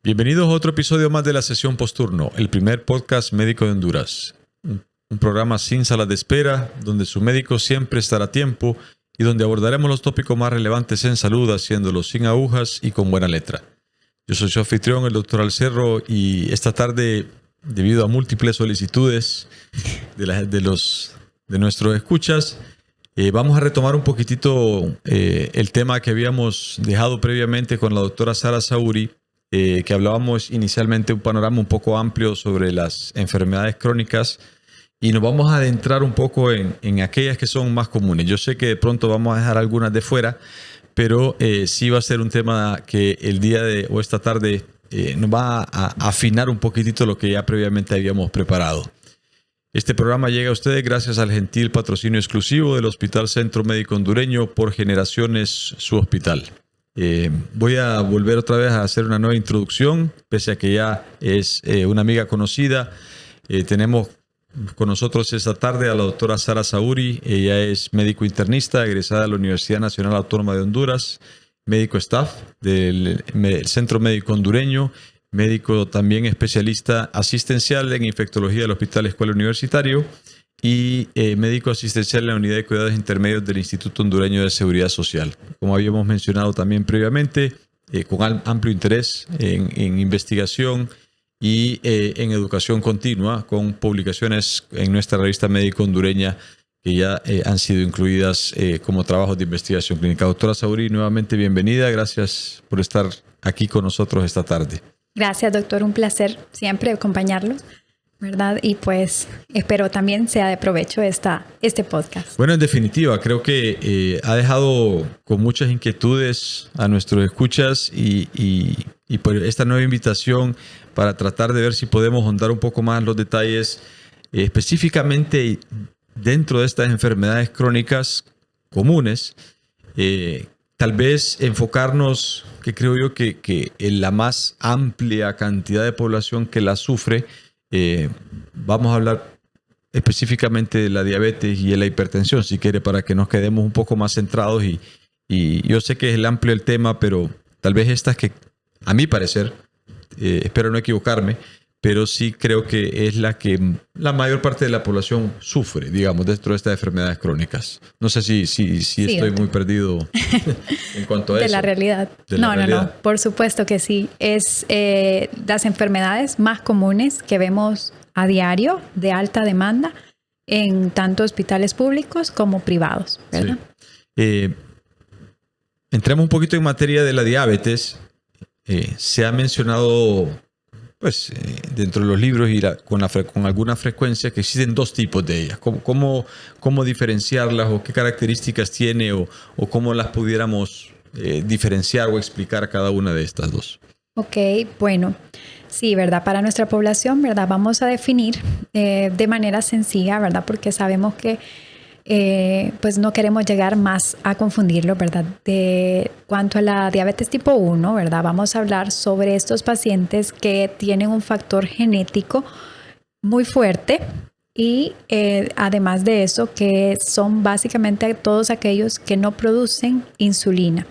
Bienvenidos a otro episodio más de la sesión Posturno, el primer podcast médico de Honduras. Un programa sin salas de espera, donde su médico siempre estará a tiempo y donde abordaremos los tópicos más relevantes en salud, haciéndolo sin agujas y con buena letra. Yo soy su anfitrión, el doctor Alcerro, y esta tarde, debido a múltiples solicitudes de nuestros escuchas, vamos a retomar un poquitito el tema que habíamos dejado previamente con la doctora Sara Sauri, que hablábamos inicialmente un panorama un poco amplio sobre las enfermedades crónicas y nos vamos a adentrar un poco en aquellas que son más comunes. Yo sé que de pronto vamos a dejar algunas de fuera, pero sí va a ser un tema que el día de o esta tarde nos va a afinar un poquitito lo que ya previamente habíamos preparado. Este programa llega a ustedes gracias al gentil patrocinio exclusivo del Hospital Centro Médico Hondureño, por generaciones su hospital. Voy a volver otra vez a hacer una nueva introducción, pese a que ya es una amiga conocida. Tenemos con nosotros esta tarde a la doctora Sara Sauri. Ella es médico internista, egresada de la Universidad Nacional Autónoma de Honduras, médico staff del Centro Médico Hondureño, médico también especialista asistencial en infectología del Hospital Escuela Universitario y médico asistencial en la Unidad de Cuidados Intermedios del Instituto Hondureño de Seguridad Social. Como habíamos mencionado también previamente, con amplio interés en investigación y en educación continua, con publicaciones en nuestra revista médico hondureña que ya han sido incluidas como trabajos de investigación clínica. Doctora Sauri, nuevamente bienvenida. Gracias por estar aquí con nosotros esta tarde. Gracias, doctor. Un placer siempre acompañarlos, ¿verdad? Y pues espero también sea de provecho este podcast. Bueno, en definitiva, creo que ha dejado con muchas inquietudes a nuestros escuchas y por esta nueva invitación para tratar de ver si podemos ahondar un poco más los detalles, específicamente dentro de estas enfermedades crónicas comunes, tal vez enfocarnos, que creo yo que en la más amplia cantidad de población que la sufre. Vamos a hablar específicamente de la diabetes y de la hipertensión, si quiere, para que nos quedemos un poco más centrados. Y yo sé que es amplio el tema, pero tal vez estas que, a mi parecer, espero no equivocarme, pero sí creo que es la que la mayor parte de la población sufre, digamos, dentro de estas enfermedades crónicas. No sé si estoy muy perdido en cuanto a eso. De la realidad. No, por supuesto que sí. Es las enfermedades más comunes que vemos a diario de alta demanda en tanto hospitales públicos como privados, ¿verdad? Sí. Entremos un poquito en materia de la diabetes. Se ha mencionado dentro de los libros y con alguna frecuencia que existen dos tipos de ellas. ¿Cómo diferenciarlas o qué características tiene o cómo las pudiéramos diferenciar o explicar cada una de estas dos? Ok, bueno, sí, ¿verdad? Para nuestra población, ¿verdad? Vamos a definir de manera sencilla, ¿verdad? Porque sabemos que pues no queremos llegar más a confundirlo, ¿verdad? De cuanto a la diabetes tipo 1, ¿verdad? Vamos a hablar sobre estos pacientes que tienen un factor genético muy fuerte y además de eso que son básicamente todos aquellos que no producen insulina.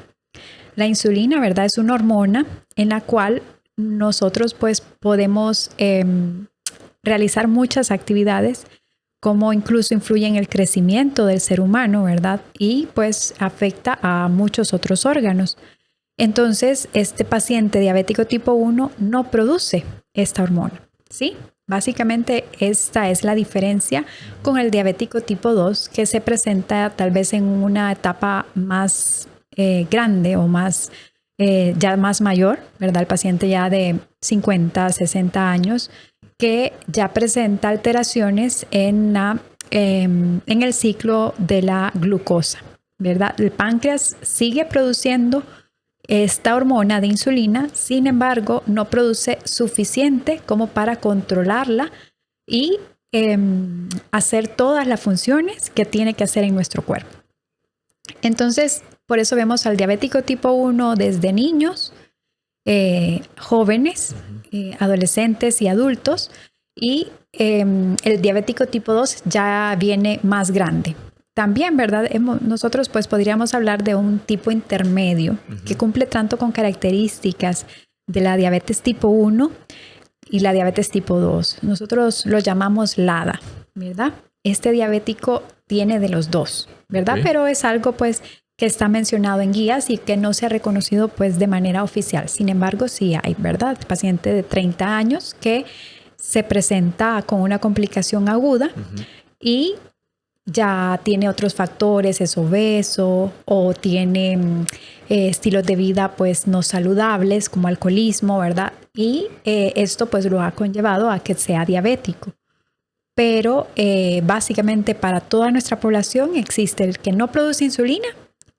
La insulina, ¿verdad? Es una hormona en la cual nosotros pues podemos realizar muchas actividades, como incluso influye en el crecimiento del ser humano, ¿verdad? Y pues afecta a muchos otros órganos. Entonces, este paciente diabético tipo 1 no produce esta hormona, ¿sí? Básicamente, esta es la diferencia con el diabético tipo 2, que se presenta tal vez en una etapa más grande o más ya más mayor, ¿verdad? El paciente ya de 50, 60 años, que ya presenta alteraciones en el ciclo de la glucosa, ¿verdad? El páncreas sigue produciendo esta hormona de insulina, sin embargo, no produce suficiente como para controlarla y hacer todas las funciones que tiene que hacer en nuestro cuerpo. Entonces, por eso vemos al diabético tipo 1 desde niños, jóvenes, adolescentes y adultos, y el diabético tipo 2 ya viene más grande. También, ¿verdad? Nosotros pues podríamos hablar de un tipo intermedio que cumple tanto con características de la diabetes tipo 1 y la diabetes tipo 2. Nosotros lo llamamos LADA, ¿verdad? Este diabético tiene de los dos, ¿verdad? Ok. Pero es algo pues que está mencionado en guías y que no se ha reconocido pues de manera oficial. Sin embargo, sí hay, ¿verdad? Paciente de 30 años que se presenta con una complicación aguda y ya tiene otros factores, es obeso o tiene estilos de vida pues no saludables como alcoholismo, ¿verdad? Y esto pues lo ha conllevado a que sea diabético. Pero básicamente para toda nuestra población existe el que no produce insulina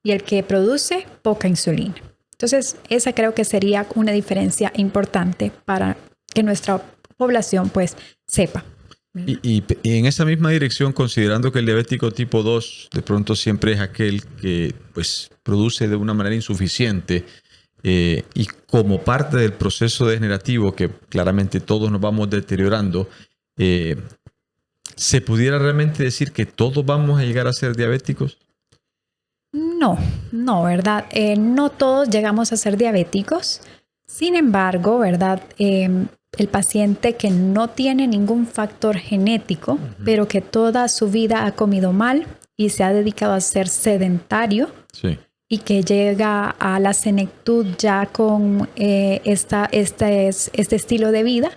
y el que produce poca insulina. Entonces, esa creo que sería una diferencia importante para que nuestra población pues sepa. Y en esa misma dirección, considerando que el diabético tipo 2 de pronto siempre es aquel que pues produce de una manera insuficiente y como parte del proceso degenerativo que claramente todos nos vamos deteriorando, ¿se pudiera realmente decir que todos vamos a llegar a ser diabéticos? No, ¿verdad? No todos llegamos a ser diabéticos. Sin embargo, ¿verdad? El paciente que no tiene ningún factor genético, pero que toda su vida ha comido mal y se ha dedicado a ser sedentario Sí. y que llega a la senectud ya con este estilo de vida,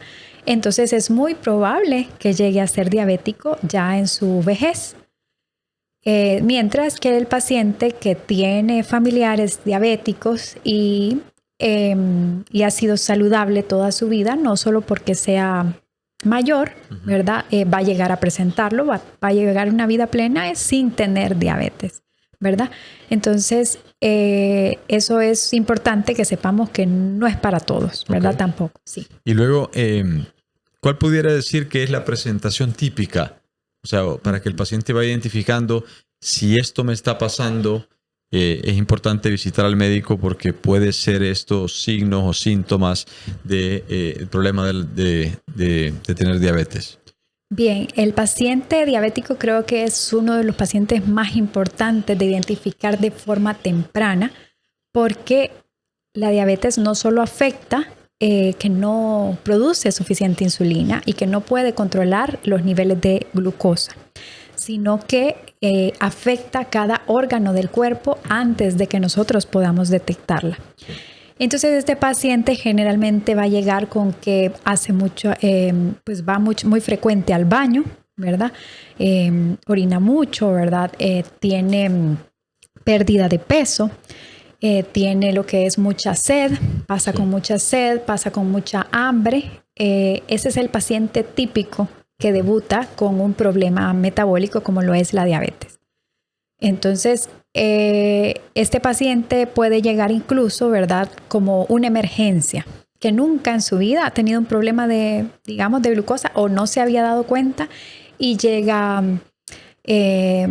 entonces es muy probable que llegue a ser diabético ya en su vejez. Mientras que el paciente que tiene familiares diabéticos y ha sido saludable toda su vida, no solo porque sea mayor, ¿verdad? Va a llegar a presentarlo, va a llegar a una vida plena sin tener diabetes, ¿verdad? Entonces, eso es importante que sepamos que no es para todos, ¿verdad? Ok. Tampoco, sí. Y luego, ¿cuál pudiera decir que es la presentación típica? O sea, para que el paciente vaya identificando si esto me está pasando, es importante visitar al médico porque puede ser estos signos o síntomas del problema de tener diabetes. Bien, el paciente diabético creo que es uno de los pacientes más importantes de identificar de forma temprana porque la diabetes no solo afecta que no produce suficiente insulina y que no puede controlar los niveles de glucosa, sino que afecta cada órgano del cuerpo antes de que nosotros podamos detectarla. Entonces este paciente generalmente va a llegar con que hace mucho, pues va muy frecuente al baño, ¿verdad? Orina mucho, ¿verdad? Tiene pérdida de peso. Tiene lo que es mucha sed, pasa con mucha sed, pasa con mucha hambre. Ese es el paciente típico que debuta con un problema metabólico como lo es la diabetes. Entonces, este paciente puede llegar incluso, ¿verdad?, como una emergencia, que nunca en su vida ha tenido un problema de, digamos, de glucosa o no se había dado cuenta y llega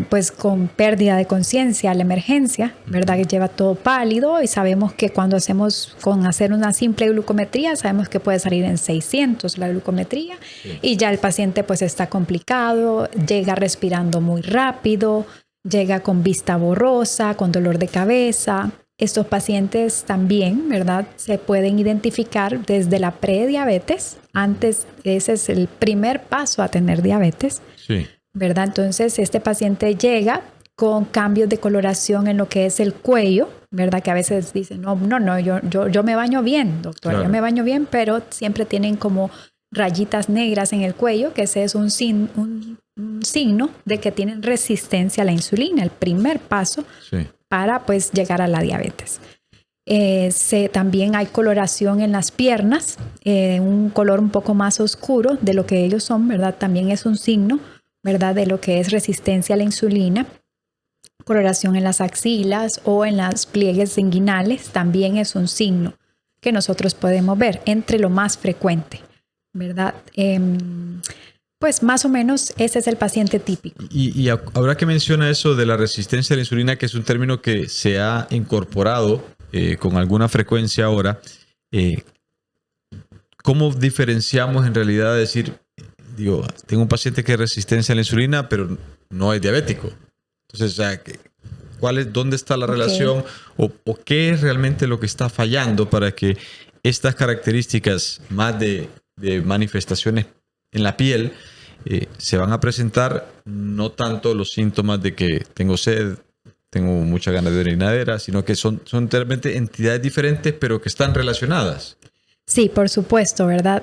pues con pérdida de conciencia a la emergencia, ¿verdad? Que lleva todo pálido y sabemos que cuando hacer una simple glucometría, sabemos que puede salir en 600 la glucometría y ya el paciente pues está complicado, llega respirando muy rápido, llega con vista borrosa, con dolor de cabeza. Estos pacientes también, ¿verdad? Se pueden identificar desde la prediabetes, ese es el primer paso a tener diabetes. Sí. ¿Verdad? Entonces, este paciente llega con cambios de coloración en lo que es el cuello, ¿verdad? Que a veces dicen, yo me baño bien, doctora, Claro. yo me baño bien, pero siempre tienen como rayitas negras en el cuello, que ese es un signo de que tienen resistencia a la insulina, el primer paso para pues llegar a la diabetes. También hay coloración en las piernas, un color un poco más oscuro de lo que ellos son, ¿verdad? También es un signo, ¿verdad?, de lo que es resistencia a la insulina. Coloración en las axilas o en las pliegues inguinales también es un signo que nosotros podemos ver entre lo más frecuente, ¿verdad? Pues más o menos ese es el paciente típico. Y ahora que menciona eso de la resistencia a la insulina, que es un término que se ha incorporado con alguna frecuencia ahora, ¿cómo diferenciamos en realidad decir, digo, tengo un paciente que es resistencia a la insulina, pero no es diabético? Entonces, o sea, ¿dónde está la relación o qué es realmente lo que está fallando para que estas características más de manifestaciones en la piel se van a presentar no tanto los síntomas de que tengo sed, tengo muchas ganas de orinadera, sino que son realmente entidades diferentes, pero que están relacionadas. Sí, por supuesto, ¿verdad?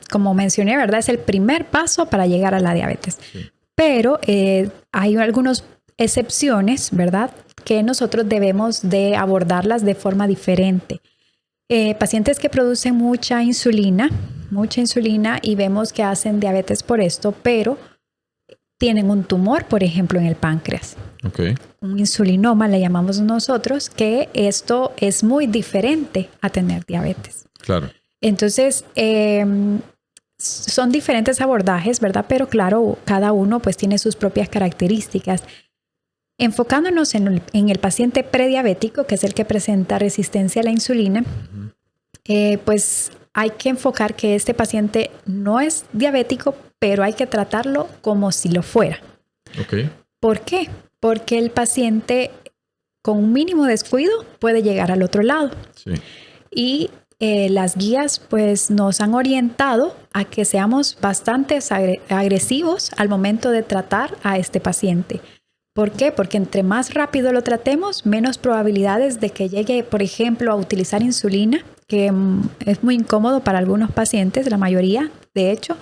Como mencioné, ¿verdad? Es el primer paso para llegar a la diabetes. Sí. Pero hay algunas excepciones, ¿verdad? Que nosotros debemos de abordarlas de forma diferente. Pacientes que producen mucha insulina y vemos que hacen diabetes por esto, pero tienen un tumor, por ejemplo, en el páncreas. Okay. Un insulinoma le llamamos nosotros, que esto es muy diferente a tener diabetes. Claro. Entonces, son diferentes abordajes, ¿verdad? Pero claro, cada uno pues tiene sus propias características. Enfocándonos en el paciente prediabético, que es el que presenta resistencia a la insulina, pues hay que enfocar que este paciente no es diabético, pero hay que tratarlo como si lo fuera. Okay. ¿Por qué? Porque el paciente con un mínimo descuido puede llegar al otro lado. Sí. Y las guías pues nos han orientado a que seamos bastante agresivos al momento de tratar a este paciente. ¿Por qué? Porque entre más rápido lo tratemos, menos probabilidades de que llegue, por ejemplo, a utilizar insulina, que es muy incómodo para algunos pacientes, la mayoría, de hecho,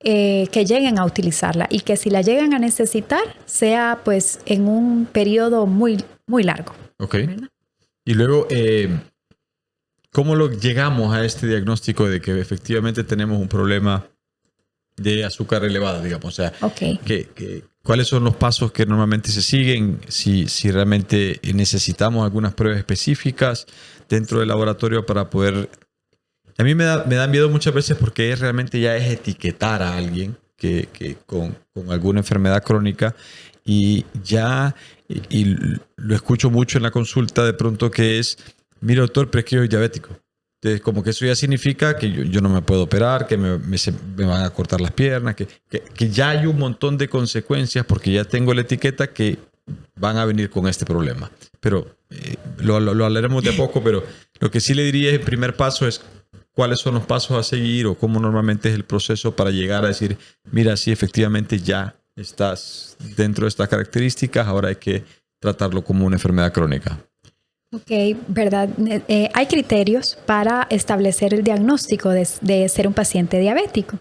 que lleguen a utilizarla y que si la llegan a necesitar, sea pues en un periodo muy, muy largo. Ok. ¿Verdad? Y luego, ¿cómo llegamos a este diagnóstico de que efectivamente tenemos un problema de azúcar elevada, digamos? O sea, okay. ¿Cuáles son los pasos que normalmente se siguen? Si realmente necesitamos algunas pruebas específicas dentro del laboratorio para poder... A mí me da miedo muchas veces porque realmente ya es etiquetar a alguien que con alguna enfermedad crónica y lo escucho mucho en la consulta de pronto que es, mire doctor, pero es que yo soy diabético. Entonces, como que eso ya significa que yo no me puedo operar, que me van a cortar las piernas, que ya hay un montón de consecuencias porque ya tengo la etiqueta que van a venir con este problema. Pero lo hablaremos de a poco, pero lo que sí le diría es el primer paso es cuáles son los pasos a seguir o cómo normalmente es el proceso para llegar a decir, mira, sí, efectivamente ya estás dentro de estas características, ahora hay que tratarlo como una enfermedad crónica. Ok, ¿verdad? Hay criterios para establecer el diagnóstico de ser un paciente diabético.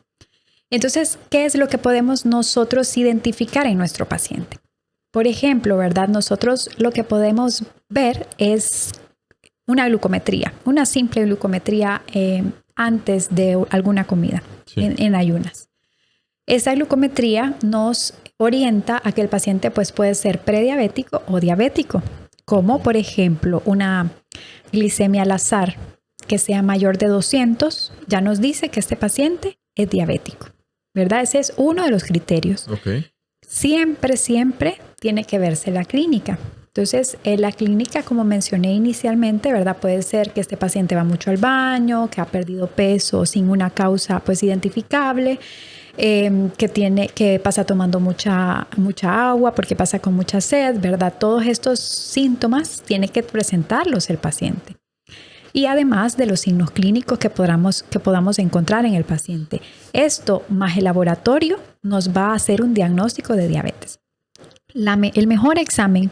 Entonces, ¿qué es lo que podemos nosotros identificar en nuestro paciente? Por ejemplo, ¿verdad? Nosotros lo que podemos ver es una glucometría, una simple glucometría antes de alguna comida, sí, en ayunas. Esa glucometría nos orienta a que el paciente pues, puede ser prediabético o diabético, como por ejemplo una glicemia al azar que sea mayor de 200, ya nos dice que este paciente es diabético, ¿verdad? Ese es uno de los criterios. Okay. Siempre tiene que verse la clínica. Entonces, en la clínica, como mencioné inicialmente, ¿verdad? Puede ser que este paciente va mucho al baño, que ha perdido peso sin una causa pues identificable, que pasa tomando mucha agua porque pasa con mucha sed, ¿verdad? Todos estos síntomas tiene que presentarlos el paciente. Y además de los signos clínicos que podamos encontrar en el paciente. Esto más el laboratorio nos va a hacer un diagnóstico de diabetes. El mejor examen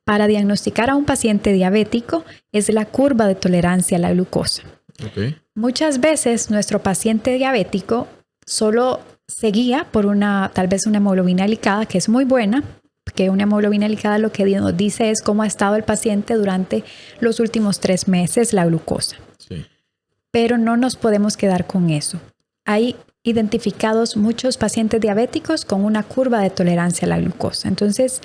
para diagnosticar a un paciente diabético es la curva de tolerancia a la glucosa. Okay. Muchas veces nuestro paciente diabético solo se guía por tal vez una hemoglobina glicada, que es muy buena, que una hemoglobina glicada lo que nos dice es cómo ha estado el paciente durante los últimos 3 meses la glucosa. Sí. Pero no nos podemos quedar con eso. Hay identificados muchos pacientes diabéticos con una curva de tolerancia a la glucosa. Entonces,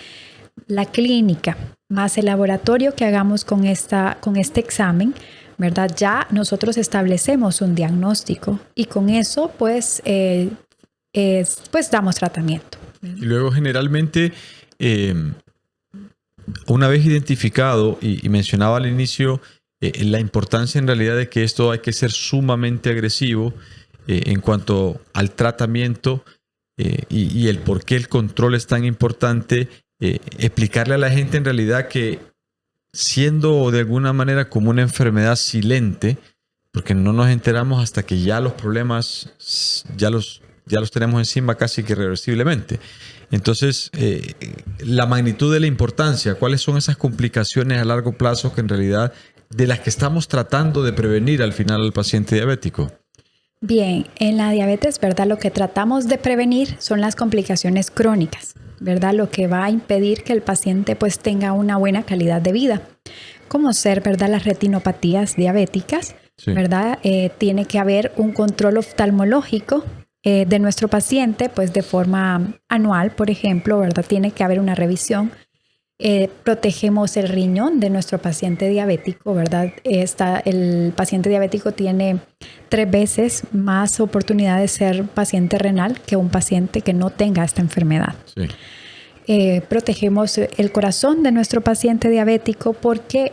la clínica más el laboratorio que hagamos con este examen, ¿verdad? Ya nosotros establecemos un diagnóstico y con eso pues damos tratamiento. Y luego generalmente una vez identificado y mencionaba al inicio la importancia en realidad de que esto hay que ser sumamente agresivo en cuanto al tratamiento y el por qué el control es tan importante. Explicarle a la gente en realidad que siendo de alguna manera como una enfermedad silente, porque no nos enteramos hasta que ya los problemas ya los tenemos encima casi que irreversiblemente. Entonces, la magnitud de la importancia, ¿cuáles son esas complicaciones a largo plazo que en realidad de las que estamos tratando de prevenir al final al paciente diabético? Bien, en la diabetes, ¿verdad? Lo que tratamos de prevenir son las complicaciones crónicas, ¿verdad? Lo que va a impedir que el paciente pues tenga una buena calidad de vida, como ser, ¿verdad? Las retinopatías diabéticas, sí, ¿verdad? Tiene que haber un control oftalmológico de nuestro paciente, pues de forma anual, por ejemplo, ¿verdad? Tiene que haber una revisión. Protegemos el riñón de nuestro paciente diabético, ¿verdad? El paciente diabético tiene 3 veces más oportunidad de ser paciente renal que un paciente que no tenga esta enfermedad. Sí. Protegemos el corazón de nuestro paciente diabético porque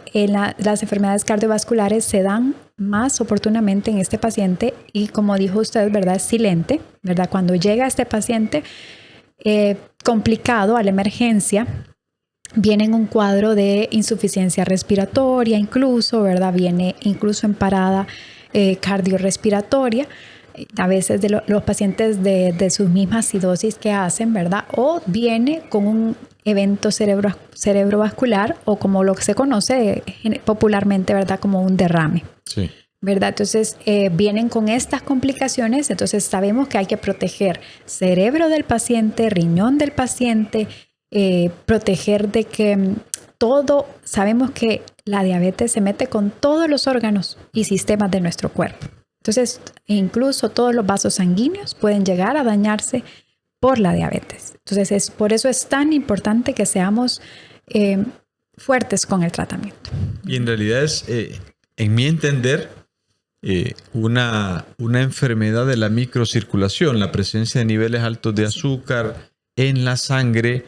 las enfermedades cardiovasculares se dan más oportunamente en este paciente y, como dijo usted, ¿verdad? Es silente, ¿verdad? Cuando llega este paciente complicado a la emergencia, viene en un cuadro de insuficiencia respiratoria incluso, ¿verdad? Viene incluso en parada cardiorrespiratoria, a veces de los pacientes de sus mismas acidosis que hacen, ¿verdad? O viene con un evento cerebrovascular o como lo que se conoce popularmente, ¿verdad? Como un derrame. Sí. ¿Verdad? Entonces vienen con estas complicaciones, entonces sabemos que hay que proteger cerebro del paciente, riñón del paciente, proteger de que sabemos que la diabetes se mete con todos los órganos y sistemas de nuestro cuerpo. Entonces, incluso todos los vasos sanguíneos pueden llegar a dañarse por la diabetes. Entonces, por eso es tan importante que seamos fuertes con el tratamiento. Y en realidad es, en mi entender, una enfermedad de la microcirculación, la presencia de niveles altos de azúcar en la sangre,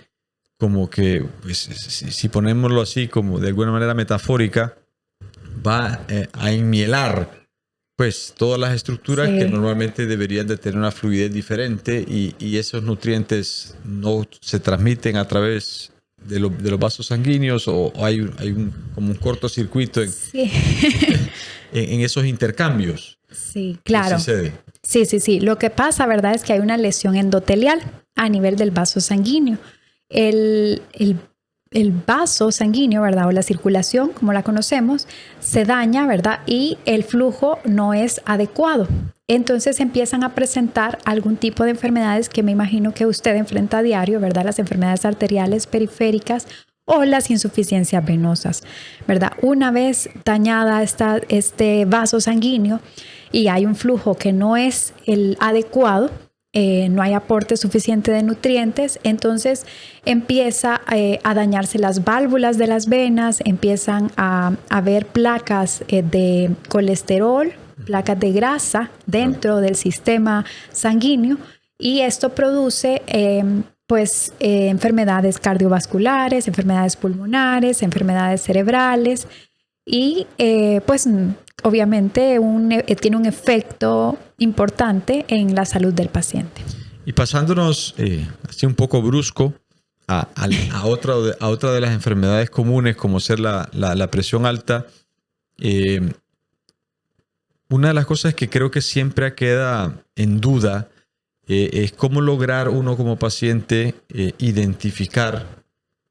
como que, pues, si ponémoslo así, como de alguna manera metafórica, va a enmielar pues todas las estructuras, sí, que normalmente deberían de tener una fluidez diferente y esos nutrientes no se transmiten a través de los vasos sanguíneos o hay como un cortocircuito sí, en esos intercambios. Sí, claro. Sí. Lo que pasa, ¿verdad? Es que hay una lesión endotelial a nivel del vaso sanguíneo. El vaso sanguíneo, ¿verdad? O la circulación, como la conocemos, se daña, ¿verdad? Y el flujo no es adecuado. Entonces empiezan a presentar algún tipo de enfermedades que me imagino que usted enfrenta a diario, ¿verdad? Las enfermedades arteriales periféricas o las insuficiencias venosas, ¿verdad? Una vez dañada este vaso sanguíneo y hay un flujo que no es el adecuado, no hay aporte suficiente de nutrientes, entonces empieza a dañarse las válvulas de las venas, empiezan a haber placas de colesterol, placas de grasa dentro del sistema sanguíneo y esto produce enfermedades cardiovasculares, enfermedades pulmonares, enfermedades cerebrales y obviamente tiene un efecto importante en la salud del paciente. Y pasándonos así un poco brusco a otra de las enfermedades comunes como ser la presión alta, una de las cosas que creo que siempre queda en duda es cómo lograr uno como paciente identificar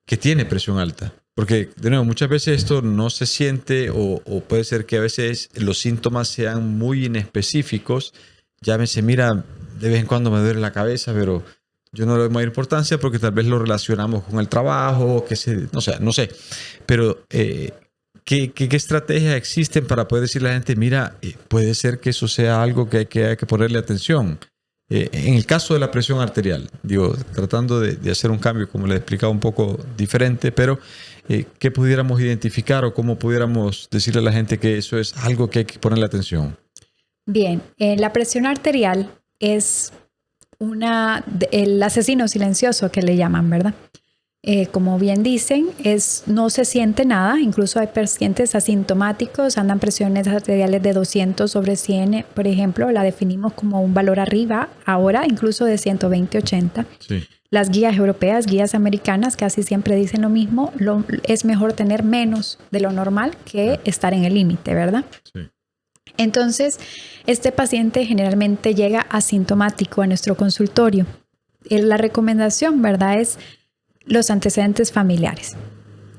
que tiene presión alta. Porque, de nuevo, muchas veces esto no se siente o puede ser que a veces los síntomas sean muy inespecíficos. Llámese, mira, de vez en cuando me duele la cabeza, pero yo no le doy mayor importancia porque tal vez lo relacionamos con el trabajo, no sé. Pero, ¿qué estrategias existen para poder decirle a la gente, mira, puede ser que eso sea algo que hay que ponerle atención? En el caso de la presión arterial, tratando de hacer un cambio, como le he explicado, un poco diferente, pero ¿qué pudiéramos identificar o cómo pudiéramos decirle a la gente que eso es algo que hay que ponerle atención? Bien, la presión arterial es el asesino silencioso que le llaman, ¿verdad? Como bien dicen, no se siente nada, incluso hay pacientes asintomáticos, andan presiones arteriales de 200/100, por ejemplo, la definimos como un valor arriba, ahora incluso de 120/80. Sí. Las guías europeas, guías americanas casi siempre dicen lo mismo, es mejor tener menos de lo normal que estar en el límite, ¿verdad? Sí. Entonces, este paciente generalmente llega asintomático a nuestro consultorio. La recomendación, ¿verdad?, es los antecedentes familiares.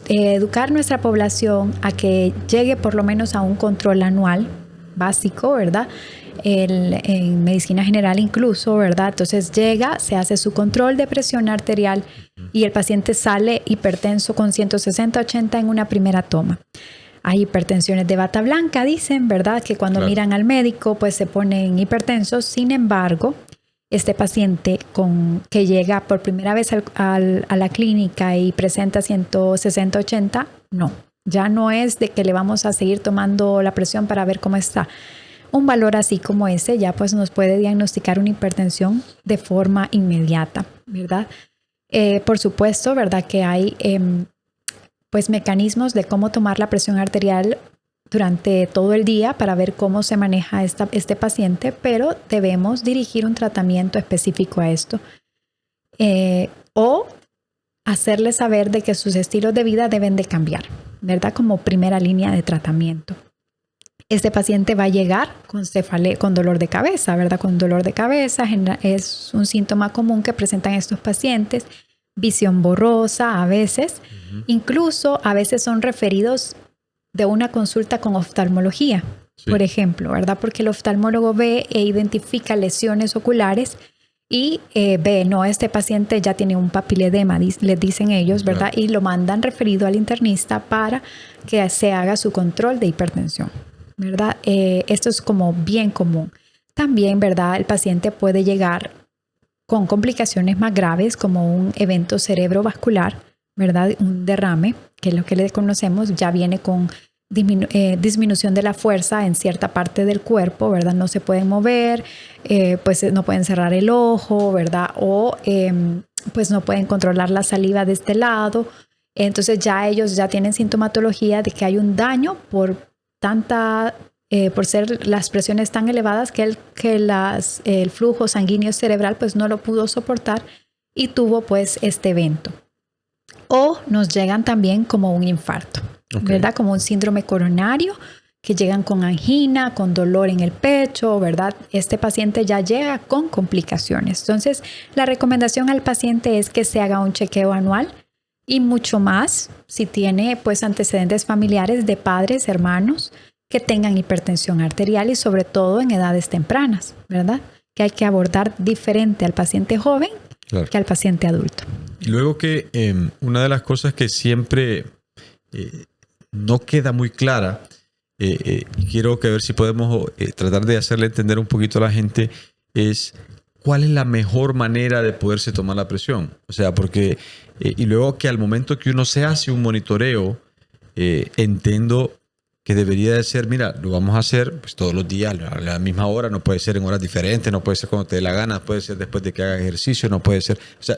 Educar nuestra población a que llegue por lo menos a un control anual básico, ¿verdad? En medicina general incluso, ¿verdad? Entonces llega, se hace su control de presión arterial y el paciente sale hipertenso con 160/80 en una primera toma. Hay hipertensiones de bata blanca, dicen, ¿verdad? Que cuando miran al médico, pues se ponen hipertensos. Sin embargo, este paciente que llega por primera vez a la clínica y presenta 160/80, no. Ya no es de que le vamos a seguir tomando la presión para ver cómo está. Un valor así como ese ya pues nos puede diagnosticar una hipertensión de forma inmediata, ¿verdad? Por supuesto, ¿verdad? Que hay pues mecanismos de cómo tomar la presión arterial durante todo el día para ver cómo se maneja este paciente, pero debemos dirigir un tratamiento específico a esto. O hacerle saber de que sus estilos de vida deben de cambiar, ¿verdad? Como primera línea de tratamiento. Este paciente va a llegar con dolor de cabeza, ¿verdad? Con dolor de cabeza es un síntoma común que presentan estos pacientes. Visión borrosa a veces. Incluso a veces son referidos de una consulta con oftalmología, por ejemplo, ¿verdad? Porque el oftalmólogo ve e identifica lesiones oculares y ve, no, este paciente ya tiene un papiledema, les dicen ellos, ¿verdad? Y lo mandan referido al internista para que se haga su control de hipertensión, ¿verdad? Esto es como bien común. También, ¿verdad? El paciente puede llegar con complicaciones más graves como un evento cerebrovascular, ¿verdad? Un derrame, que es lo que le conocemos, ya viene con disminución de la fuerza en cierta parte del cuerpo, ¿verdad? No se pueden mover, pues no pueden cerrar el ojo, ¿verdad? O pues no pueden controlar la saliva de este lado. Entonces ya ellos ya tienen sintomatología de que hay un daño por ser las presiones tan elevadas que el flujo sanguíneo cerebral pues no lo pudo soportar y tuvo pues este evento. O nos llegan también como un infarto, ¿verdad? Como un síndrome coronario, que llegan con angina, con dolor en el pecho, ¿verdad? Este paciente ya llega con complicaciones. Entonces, la recomendación al paciente es que se haga un chequeo anual y mucho más si tiene pues antecedentes familiares de padres, hermanos que tengan hipertensión arterial y sobre todo en edades tempranas, ¿verdad? Que hay que abordar diferente al paciente joven que al paciente adulto. Y luego que una de las cosas que siempre no queda muy clara, y quiero que ver si podemos tratar de hacerle entender un poquito a la gente, es cuál es la mejor manera de poderse tomar la presión. O sea, porque, y luego que al momento que uno se hace un monitoreo, entiendo que debería de ser, mira, lo vamos a hacer pues, todos los días a la misma hora, no puede ser en horas diferentes, no puede ser cuando te dé la gana, puede ser después de que hagas ejercicio, no puede ser, o sea,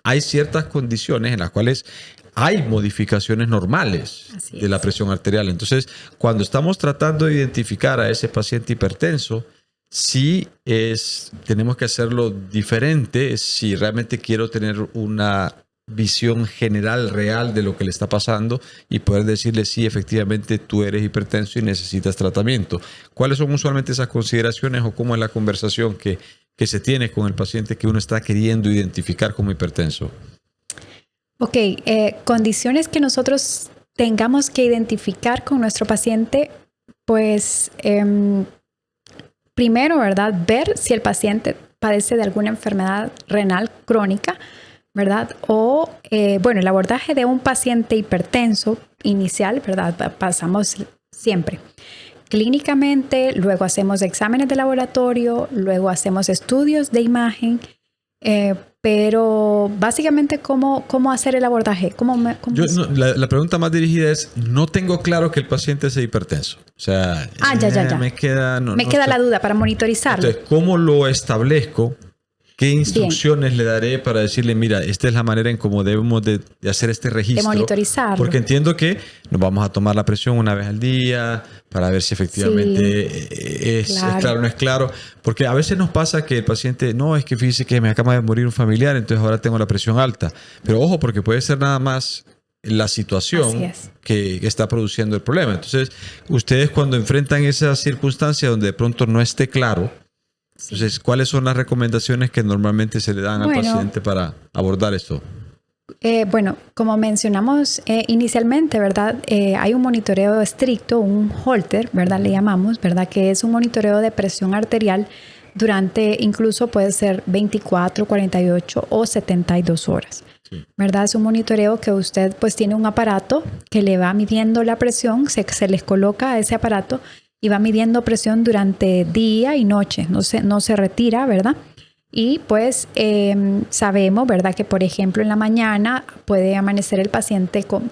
hay ciertas condiciones en las cuales hay modificaciones normales de la presión arterial. Entonces, cuando estamos tratando de identificar a ese paciente hipertenso, sí tenemos que hacerlo diferente si realmente quiero tener una visión general, real de lo que le está pasando y poder decirle, sí, efectivamente tú eres hipertenso y necesitas tratamiento. ¿Cuáles son usualmente esas consideraciones o cómo es la conversación que se tiene con el paciente que uno está queriendo identificar como hipertenso? Ok, condiciones que nosotros tengamos que identificar con nuestro paciente, pues primero, ¿verdad? Ver si el paciente padece de alguna enfermedad renal crónica, ¿verdad? O, bueno, el abordaje de un paciente hipertenso inicial, ¿verdad? Pasamos siempre clínicamente, luego hacemos exámenes de laboratorio, luego hacemos estudios de imagen, pero básicamente, ¿cómo hacer el abordaje? La pregunta más dirigida es, no tengo claro que el paciente sea hipertenso. O sea, ya. Me queda la duda para monitorizarlo. Entonces, ¿cómo lo establezco? ¿Qué instrucciones le daré para decirle, mira, esta es la manera en cómo debemos de hacer este registro? De monitorizarlo. Porque entiendo que nos vamos a tomar la presión una vez al día para ver si efectivamente es claro o no es claro. Porque a veces nos pasa que el paciente, no, es que fíjese que me acaba de morir un familiar, entonces ahora tengo la presión alta. Pero ojo, porque puede ser nada más la situación que está produciendo el problema. Entonces, ustedes cuando enfrentan esa circunstancia donde de pronto no esté claro, entonces, ¿cuáles son las recomendaciones que normalmente se le dan al paciente para abordar esto? Bueno, como mencionamos inicialmente, ¿verdad? Hay un monitoreo estricto, un Holter, ¿verdad? Le llamamos, ¿verdad? Que es un monitoreo de presión arterial durante, incluso puede ser 24, 48 o 72 horas. Sí. ¿Verdad? Es un monitoreo que usted pues tiene un aparato que le va midiendo la presión, se les coloca ese aparato y va midiendo presión durante día y noche, no se retira, ¿verdad? Y pues sabemos, ¿verdad? Que por ejemplo en la mañana puede amanecer el paciente con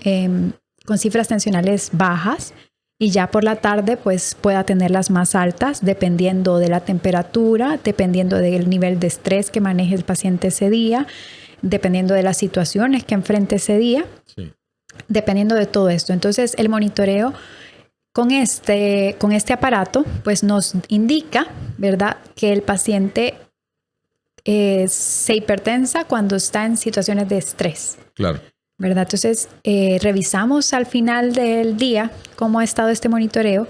cifras tensionales bajas y ya por la tarde pues pueda tenerlas más altas dependiendo de la temperatura, dependiendo del nivel de estrés que maneje el paciente ese día, dependiendo de las situaciones que enfrente ese día, sí. Dependiendo de todo esto. Entonces el monitoreo con este aparato pues nos indica, ¿verdad? Que el paciente se hipertensa cuando está en situaciones de estrés. Claro. ¿Verdad? Entonces, revisamos al final del día cómo ha estado este monitoreo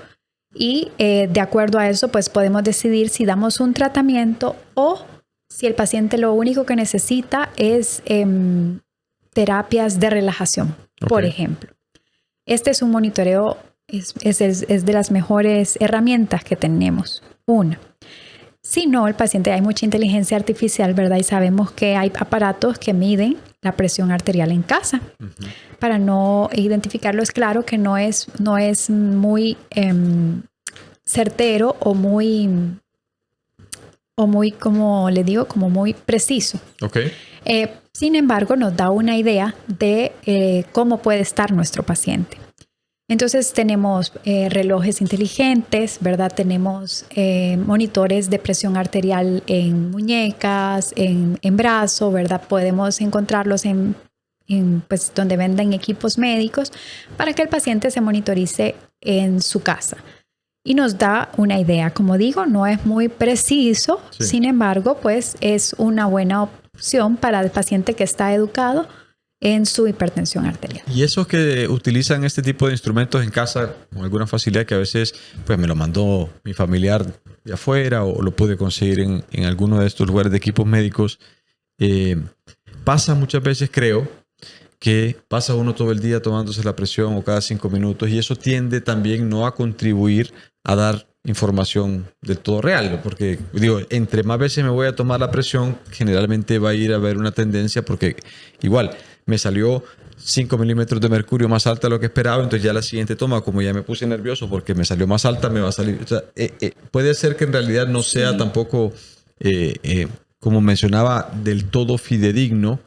y de acuerdo a eso, pues podemos decidir si damos un tratamiento o si el paciente lo único que necesita es terapias de relajación, por ejemplo. Este es un monitoreo, es de las mejores herramientas que tenemos. Una. Si no, el paciente, hay mucha inteligencia artificial, ¿verdad? Y sabemos que hay aparatos que miden la presión arterial en casa. Uh-huh. Para no identificarlo, es claro que no es muy certero o muy, como le digo, como muy preciso. Okay. Sin embargo, nos da una idea de cómo puede estar nuestro paciente. Entonces tenemos relojes inteligentes, ¿verdad? Tenemos monitores de presión arterial en muñecas, en brazo, ¿verdad? Podemos encontrarlos en pues, donde venden equipos médicos para que el paciente se monitorice en su casa. Y nos da una idea, como digo, no es muy preciso, sí. Sin embargo, pues es una buena opción para el paciente que está educado en su hipertensión arterial. Y esos que utilizan este tipo de instrumentos en casa con alguna facilidad que a veces pues me lo mandó mi familiar de afuera o lo pude conseguir en alguno de estos lugares de equipos médicos, pasa muchas veces, creo, que pasa uno todo el día tomándose la presión o cada 5 minutos y eso tiende también no a contribuir a dar información del todo real, porque digo, entre más veces me voy a tomar la presión, generalmente va a ir a haber una tendencia porque igual me salió 5 milímetros de mercurio más alta de lo que esperaba, entonces ya la siguiente toma, como ya me puse nervioso porque me salió más alta, me va a salir. O sea, puede ser que en realidad no sea tampoco, como mencionaba, del todo fidedigno,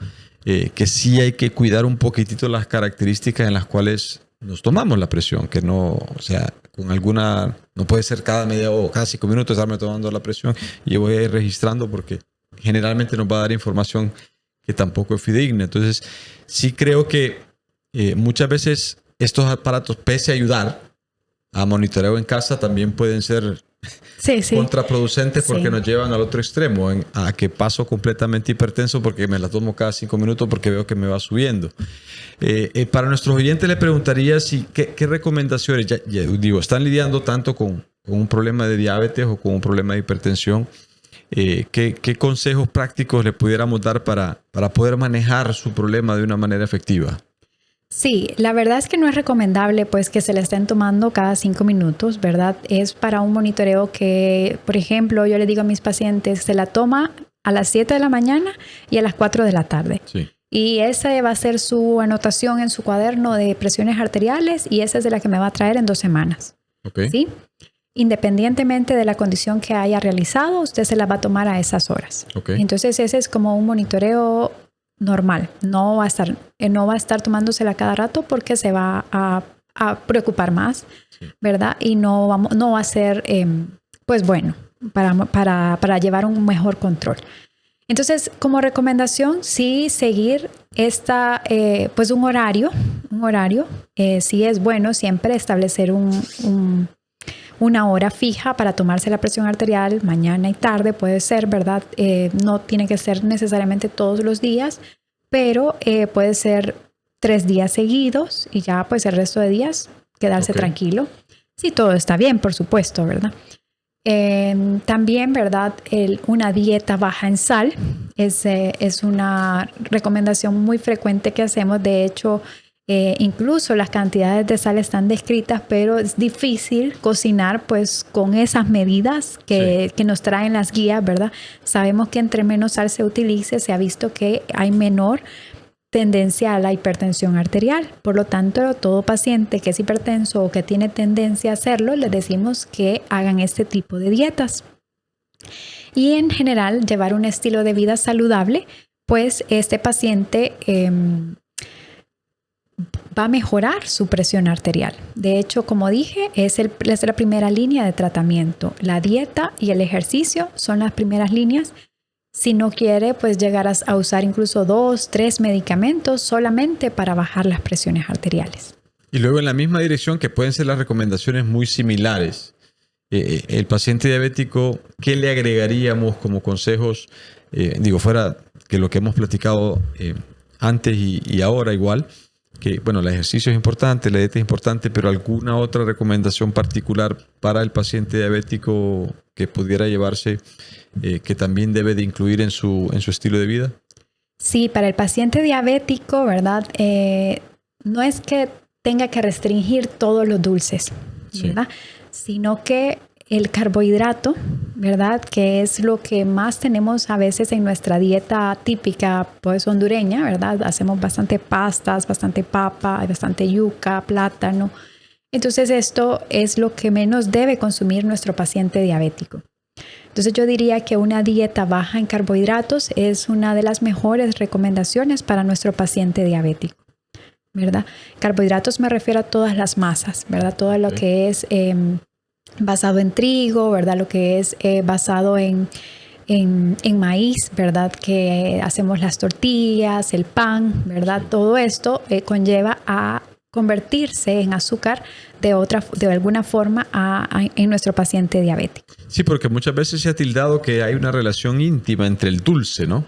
que sí hay que cuidar un poquitito las características en las cuales nos tomamos la presión, que no, o sea, con alguna, no puede ser cada media o cada 5 minutos estarme tomando la presión y yo voy a ir registrando porque generalmente nos va a dar información que tampoco es fidedigna. Entonces, sí creo que muchas veces estos aparatos, pese a ayudar a monitoreo en casa, también pueden ser contraproducentes porque nos llevan al otro extremo, a que paso completamente hipertenso porque me la tomo cada 5 minutos porque veo que me va subiendo. Para nuestros oyentes le preguntaría qué recomendaciones, digo, están lidiando tanto con un problema de diabetes o con un problema de hipertensión. ¿Qué consejos prácticos le pudiéramos dar para poder manejar su problema de una manera efectiva? Sí, la verdad es que no es recomendable pues que se le estén tomando cada 5 minutos, ¿verdad? Es para un monitoreo que, por ejemplo, yo le digo a mis pacientes, se la toma a las 7 de la mañana y a las 4 de la tarde. Sí. Y esa va a ser su anotación en su cuaderno de presiones arteriales y esa es de la que me va a traer en 2 semanas. Okay. ¿Sí? Independientemente de la condición que haya realizado, usted se la va a tomar a esas horas. Okay. Entonces ese es como un monitoreo normal. No va a estar tomándosela cada rato porque se va a preocupar más, sí. ¿Verdad? Y no va a ser, pues bueno, para llevar un mejor control. Entonces, como recomendación, sí seguir pues un horario. Sí es bueno siempre establecer una hora fija para tomarse la presión arterial mañana y tarde, puede ser, ¿verdad? No tiene que ser necesariamente todos los días, pero puede ser 3 días seguidos y ya pues el resto de días quedarse tranquilo. Sí, todo está bien, por supuesto, ¿verdad? También, ¿verdad? Una dieta baja en sal es una recomendación muy frecuente que hacemos. De hecho, incluso las cantidades de sal están descritas, pero es difícil cocinar pues con esas medidas que nos traen las guías, ¿verdad? Sabemos que entre menos sal se utilice, se ha visto que hay menor tendencia a la hipertensión arterial. Por lo tanto, todo paciente que es hipertenso o que tiene tendencia a hacerlo, les decimos que hagan este tipo de dietas. Y en general, llevar un estilo de vida saludable, pues este paciente va a mejorar su presión arterial. De hecho, como dije, es la primera línea de tratamiento. La dieta y el ejercicio son las primeras líneas. Si no quiere, pues llegar a usar incluso 2, 3 medicamentos solamente para bajar las presiones arteriales. Y luego en la misma dirección, que pueden ser las recomendaciones muy similares, el paciente diabético, ¿qué le agregaríamos como consejos? Fuera que lo que hemos platicado antes y ahora igual, que bueno, el ejercicio es importante, la dieta es importante, pero ¿alguna otra recomendación particular para el paciente diabético que pudiera llevarse, que también debe de incluir en su estilo de vida? Sí, para el paciente diabético, ¿verdad? No es que tenga que restringir todos los dulces, ¿verdad? Sino que el carbohidrato, ¿verdad? Que es lo que más tenemos a veces en nuestra dieta típica, pues hondureña, ¿verdad? Hacemos bastante pastas, bastante papa, bastante yuca, plátano. Entonces esto es lo que menos debe consumir nuestro paciente diabético. Entonces yo diría que una dieta baja en carbohidratos es una de las mejores recomendaciones para nuestro paciente diabético, ¿verdad? Carbohidratos me refiero a todas las masas, ¿verdad? Todo lo que es basado en trigo, ¿verdad? Lo que es basado en maíz, ¿verdad? Que hacemos las tortillas, el pan, ¿verdad? Todo esto conlleva a convertirse en azúcar de alguna forma en nuestro paciente diabético. Sí, porque muchas veces se ha tildado que hay una relación íntima entre el dulce, ¿no?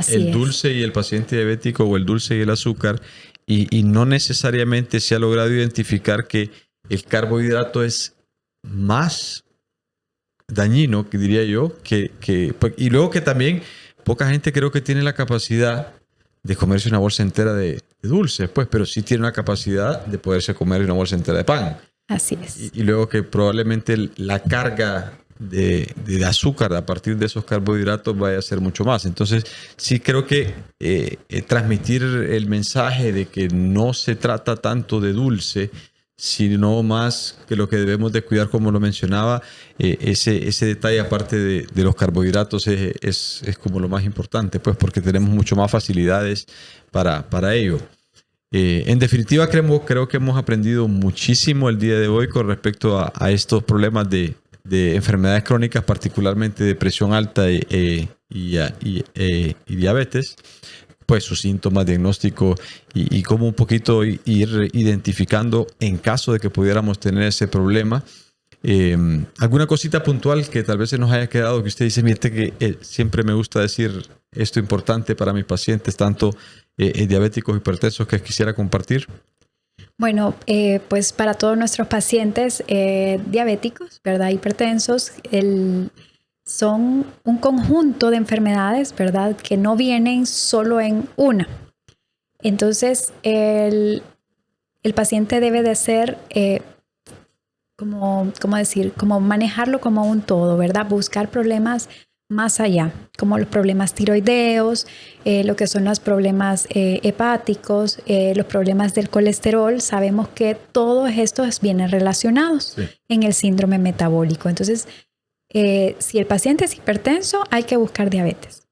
El dulce y el paciente diabético, o el dulce y el azúcar, y no necesariamente se ha logrado identificar que el carbohidrato es más dañino, que diría yo, y luego que también poca gente creo que tiene la capacidad de comerse una bolsa entera de dulces, pues, pero sí tiene una capacidad de poderse comer una bolsa entera de pan. Así es. Y luego que probablemente la carga de azúcar a partir de esos carbohidratos vaya a ser mucho más. Entonces, sí creo que transmitir el mensaje de que no se trata tanto de dulce, sino más que lo que debemos de cuidar, como lo mencionaba, ese detalle aparte de los carbohidratos es como lo más importante, pues, porque tenemos mucho más facilidades para ello. En definitiva, creo que hemos aprendido muchísimo el día de hoy con respecto a estos problemas de enfermedades crónicas, particularmente de presión alta y diabetes, pues sus síntomas, diagnóstico y cómo un poquito ir identificando en caso de que pudiéramos tener ese problema. ¿Alguna cosita puntual que tal vez se nos haya quedado, que usted dice, mire, que siempre me gusta decir esto importante para mis pacientes, tanto diabéticos, hipertensos, que quisiera compartir? Bueno, pues para todos nuestros pacientes diabéticos, ¿verdad? Hipertensos, son un conjunto de enfermedades, ¿verdad? Que no vienen solo en una. Entonces, el paciente debe de ser, como manejarlo como un todo, ¿verdad? Buscar problemas más allá, como los problemas tiroideos, lo que son los problemas hepáticos, los problemas del colesterol. Sabemos que todos estos vienen relacionados en el síndrome metabólico. Entonces, si el paciente es hipertenso, hay que buscar diabetes,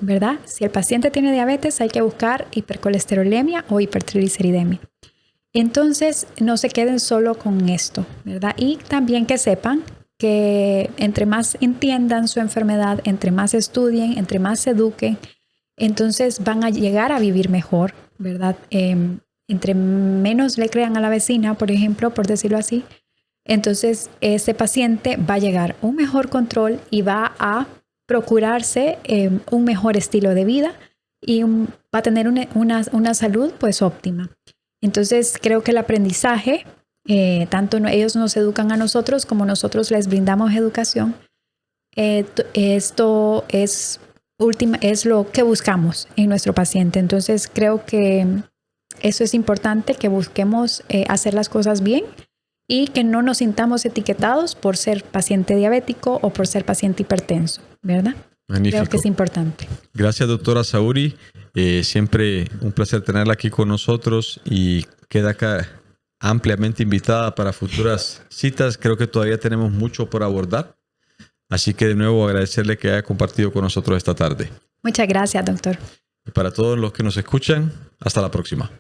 ¿verdad? Si el paciente tiene diabetes, hay que buscar hipercolesterolemia o hipertrigliceridemia. Entonces, no se queden solo con esto, ¿verdad? Y también que sepan que entre más entiendan su enfermedad, entre más estudien, entre más se eduquen, entonces van a llegar a vivir mejor, ¿verdad? Entre menos le crean a la vecina, por ejemplo, por decirlo así, entonces ese paciente va a llegar a un mejor control y va a procurarse un mejor estilo de vida y va a tener una salud pues óptima. Entonces creo que el aprendizaje, tanto ellos nos educan a nosotros como nosotros les brindamos educación, esto es lo que buscamos en nuestro paciente. Entonces creo que eso es importante, que busquemos hacer las cosas bien y que no nos sintamos etiquetados por ser paciente diabético o por ser paciente hipertenso, ¿verdad? Magnífico. Creo que es importante. Gracias, doctora Sauri. Siempre un placer tenerla aquí con nosotros y queda acá ampliamente invitada para futuras citas. Creo que todavía tenemos mucho por abordar. Así que de nuevo agradecerle que haya compartido con nosotros esta tarde. Muchas gracias, doctor. Y para todos los que nos escuchan, hasta la próxima.